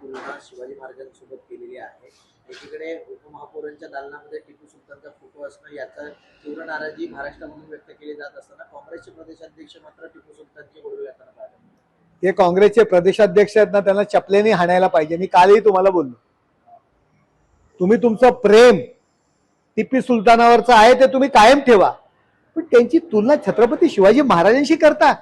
तुलना शिवाजी महाराजांसोबत केलेली आहे। एकीकडे उपमहापौरांच्या दालनामध्ये टिपू सुलतानचा फोटो असणं याचा तीव्र नाराजी महाराष्ट्रामधून व्यक्त केली जात असताना काँग्रेसचे प्रदेशाध्यक्ष मात्र टिपू सुलतानचे गोडवे गाताना पाहिजे। ते काँग्रेसचे प्रदेशाध्यक्ष आहेत ना, त्यांना चपलेने हाणायला पाहिजे। मी कालही तुम्हाला बोललो, तुम्ही तुमचं प्रेम टिपू सुलतानावरचं आहे ते तुम्ही कायम ठेवा, पण त्यांची तुलना छत्रपती शिवाजी महाराजांशी करता,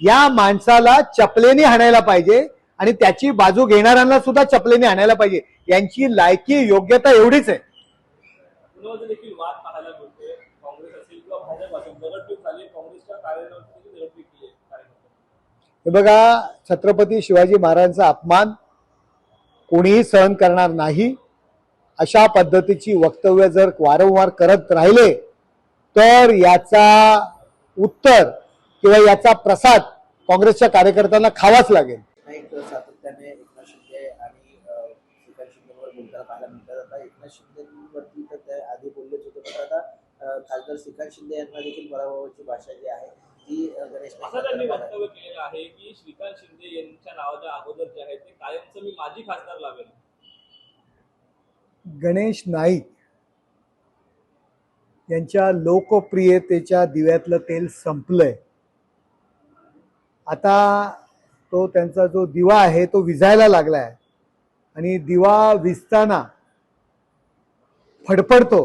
या माणसाला चपलेने हाणायला पाहिजे आणि त्याची बाजू घेणाऱ्यांना सुद्धा चपलेने हाणायला पाहिजे। यांची लायकी योग्यता एवढीच आहे। देखील वाद पाहायला मिळतोय, काँग्रेस असेल किंवा भाजप असेल दगडफेक झाली, काँग्रेसच्या कार्यालयावरती दगडफेक केली आहे। हे बघा, छत्रपती शिवाजी महाराजांचा अपमान कोणीही सहन करणार नाही। अशा पद्धतीची वक्तव्य जर वारंवार करत राहिले तर याचा उत्तर किंवा याचा प्रसाद काँग्रेसच्या कार्यकर्त्यांना खावाच लागेल। सातत्याने एकनाथ शिंदे आणि श्रीकांत शिंदेवर बोलताना पाहायला मिळतात। आता एकनाथ शिंदेवरती तर ते आधी बोललेच होते, पण आता खासदार श्रीकांत शिंदे यांना देखील पराभवाची भाषा जी आहे ती गणेश असं त्यांनी वक्तव्य केलेलं आहे की श्रीकांत शिंदे यांच्या नावाच्या अगोदर जे आहे ते कायमचं मी माजी खासदार लावेल। गणेश नाईक यांच्या लोकप्रियतेच्या दिव्यातलं तेल संपलंय। आता तो त्यांचा जो दिवा आहे तो विझायला लागलाय आणि दिवा विझताना फडफडतो,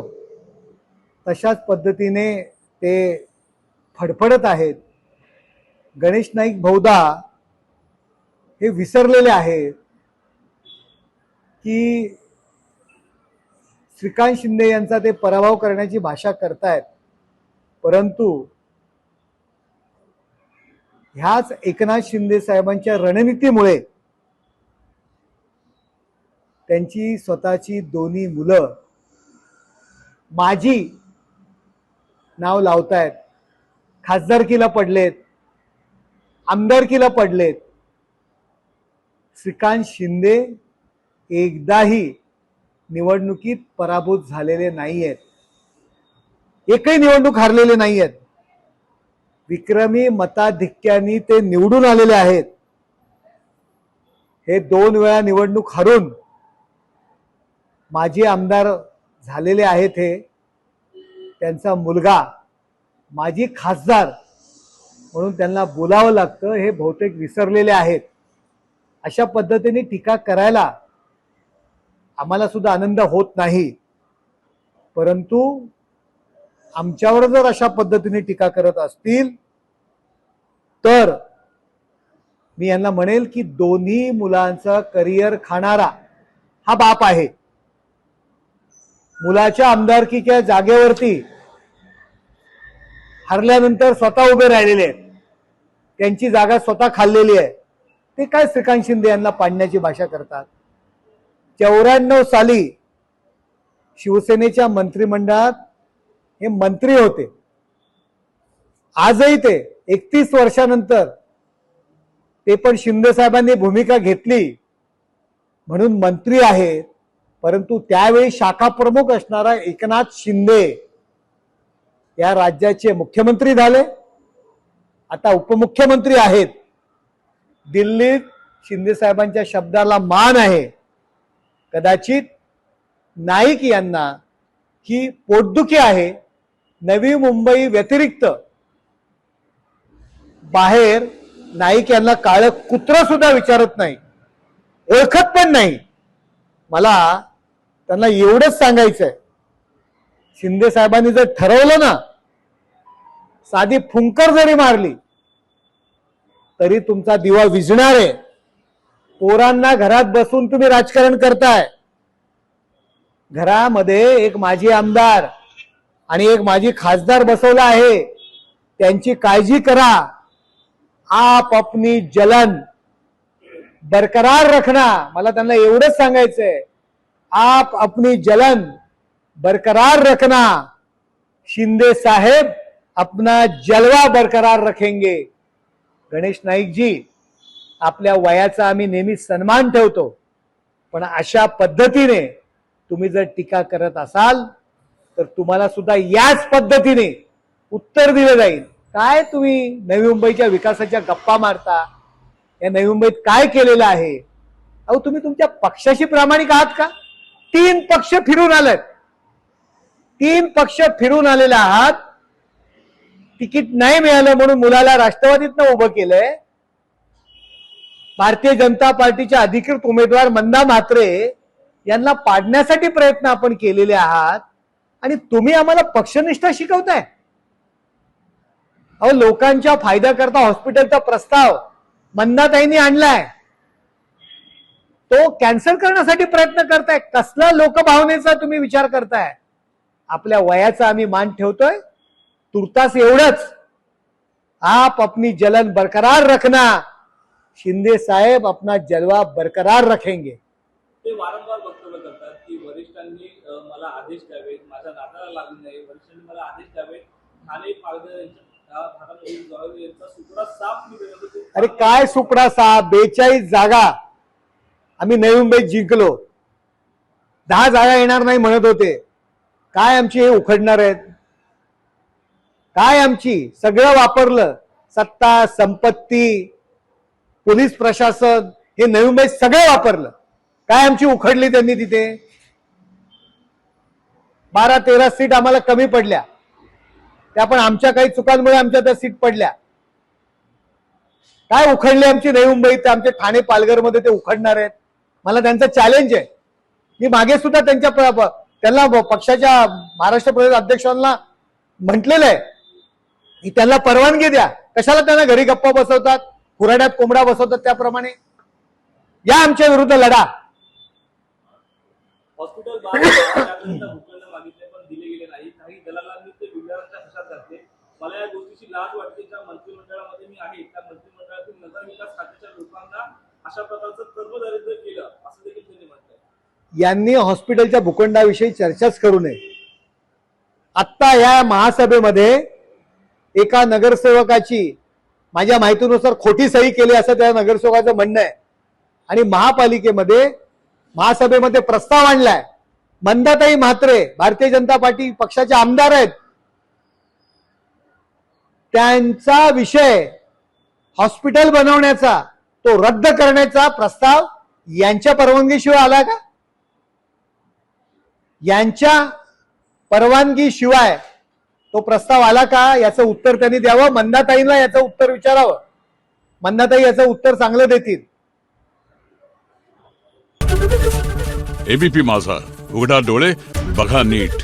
तशाच पद्धतीने ते फडफडत आहेत। गणेश नाईक बहुधा हे विसरलेले आहेत की श्रीकांत शिंदे यांचा ते पराभव करण्याची भाषा करतायत, परंतु ह्याच एकनाथ शिंदे साहेबांच्या रणनीतीमुळे त्यांची स्वतःची दोन्ही मुलं माझी नाव लावतायत, खासदारकीला पडलेत, आमदारकीला पडलेत। श्रीकांत शिंदे एकदाही निवडणुकीत पराभूत झालेले नाहीयेत, एकही निवडणूक हारलेले नाहीयेत। विक्रमी मताधिक्याने ते निवडून आलेले आहेत। हे 2 वेळा निवडणूक हरून माजी आमदार झालेले आहेत। हे त्यांचा मुलगा माजी खासदार म्हणून त्यांना बोलावं लागतं, हे बहुतेक विसरलेले आहेत। अशा पद्धतीने टीका करायला आम्हाला सुद्धा आनंद होत नाही, परंतु आमच्यावर जर अशा पद्धतीने टीका करत असतील तर मी यांना म्हणेल की दोन्ही मुलांचा करिअर खाणारा हा बाप आहे। मुलाच्या आमदारकीच्या जागेवरती हरल्यानंतर स्वतः उभे राहिलेले आहेत, त्यांची जागा स्वतः खाल्लेली आहे। ते काय श्रीकांत शिंदे यांना पाडण्याची भाषा करतात। 94 साली शिवसेनेच्या मंत्रिमंडळात हे मंत्री होते, आजही ते 31 वर्षानंतर ते पण शिंदे साहेबांनी भूमिका घेतली म्हणून मंत्री आहेत, परंतु त्यावेळी शाखा प्रमुख असणारा एकनाथ शिंदे या राज्याचे मुख्यमंत्री झाले, आता उपमुख्यमंत्री आहेत। दिल्लीत शिंदे साहेबांच्या शब्दाला मान आहे। कदाचित नाईक यांना ही पोटदुखी आहे। नवी मुंबई व्यतिरिक्त बाहेर नाईक यांना काळं कुत्र सुद्धा विचारत नाही, ओळखत पण नाही। मला त्यांना एवढंच सांगायचंय, शिंदे साहेबांनी जर ठरवलं ना, साधी फुंकर जरी मारली तरी तुमचा दिवा विझणार आहे। पोरांना घरात बसून तुम्ही राजकारण करताय। घरामध्ये एक माजी आमदार आणि एक माजी खासदार बसवला आहे, त्यांची काळजी करा। आप अपनी जलन बरकरार रखना, मला त्यांना एवढंच सांगायचंय, आप अपनी जलन बरकरार रखना, शिंदे साहेब अपना जलवा बरकरार रखेंगे। गणेश नाईक जी, आपल्या वयाचा आम्ही नेहमी सन्मान ठेवतो, पण अशा पद्धतीने तुम्ही जर टीका करत असाल तर तुम्हाला सुद्धा याच पद्धतीने उत्तर दिलं जाईल। काय तुम्ही नवी मुंबईच्या विकासाच्या गप्पा मारता? या नवी मुंबईत काय केलेलं आहे? अहो तुम्ही तुमच्या पक्षाशी प्रामाणिक आहात का? 3 पक्ष फिरून आलेत, 3 पक्ष फिरून आलेले आहात. तिकीट नाही मिळालं म्हणून मुलाला राष्ट्रवादीतनं उभं केलंय. भारतीय जनता पार्टीच्या अधिकृत उमेदवार मंदा म्हात्रे यांना पाडण्यासाठी प्रयत्न आपण केलेले आहात आणि तुम्ही आम्हाला पक्षनिष्ठा शिकवताय. अहो लोकांच्या फायद्याकरता हॉस्पिटलचा प्रस्ताव मंदाताईंनी आणलाय, तो कॅन्सल करण्यासाठी प्रयत्न करताय. कसला लोकभावनेचा तुम्ही विचार करताय? आपल्या वयाचा आम्ही मान ठेवतोय, तुर्तास एवढंच, आप अपनी जलन बरकरार रखना, शिंदे साहेब अपना जलवा बरकरार रखेंगे. ते वारंवार वक्तव्य करतात की वरिष्ठांनी मला आदेश द्यावेत, माझ्या नाताला लागू नये, वरिष्ठांनी मला आदेश द्यावेत, ठाणे पालघर यांच्या भागामधील जवळ यांचा सुकडा साफ निघेल. अरे काय सुकडा साहेब, 42 जागा आम्ही नवी मुंबईत जिंकलो, 10 जागा येणार नाही म्हणत होते. काय आमची हे उखडणार आहेत? काय आमची सगळं वापरलं, सत्ता संपत्ती पोलीस प्रशासन हे नवी मुंबईत सगळं वापरलं. काय आमची उखडली त्यांनी तिथे? 12-13 सीट आम्हाला कमी पडल्या, त्या पण आमच्या काही चुकांमुळे आमच्या त्या सीट पडल्या. काय उखडली आमची नवी मुंबईत? आमचे ठाणे पालघरमध्ये ते उखडणार आहेत. मला त्यांचं चॅलेंज आहे. मी मागे सुद्धा त्यांना पक्षाच्या महाराष्ट्र प्रदेश अध्यक्षांना म्हटलेलं आहे की त्यांना परवानगी द्या. कशाला त्यांना घरी गप्पा बसवतात, कुऱ्हाड्यात कोंबडा बसवतात? त्याप्रमाणे या आमच्या विरुद्ध लढा. हॉस्पिटल भूखंड मागितले पण दिले गेले नाही. काही दलालांनी ते बिल्डरांच्या खिशात घातले. मला या गोष्टीची लाज वाटते. ज्या मंत्रिमंडळामध्ये मी आहे त्या मंत्रिमंडळातील नगरविकास खात्याच्या लोकांना अशा प्रकारचं कर्मदारिद्र्य केलं असं देखील त्यांनी म्हटलंय. यांनी हॉस्पिटलच्या भूखंडाविषयी चर्चाच करू नये. आत्ता या महासभेमध्ये एका नगरसेवकाची माझ्या माहितीनुसार खोटी सही केली असं त्या नगरसेवकाचं म्हणणं आहे आणि महापालिकेमध्ये महासभेमध्ये प्रस्ताव आणलाय. मंदाताई म्हात्रे भारतीय जनता पार्टी पक्षाचे आमदार आहेत, त्यांचा विषय हॉस्पिटल बनवण्याचा तो रद्द करण्याचा प्रस्ताव यांच्या परवानगीशिवाय आला का? यांच्या परवानगीशिवाय तो प्रस्ताव आला का याचं उत्तर त्यांनी द्यावं. मंदाताईंना याचं उत्तर विचारावं. मंदाताई याचं उत्तर चांगलं देतील. एबीपी माझा, उघडा डोळे बघा नीट.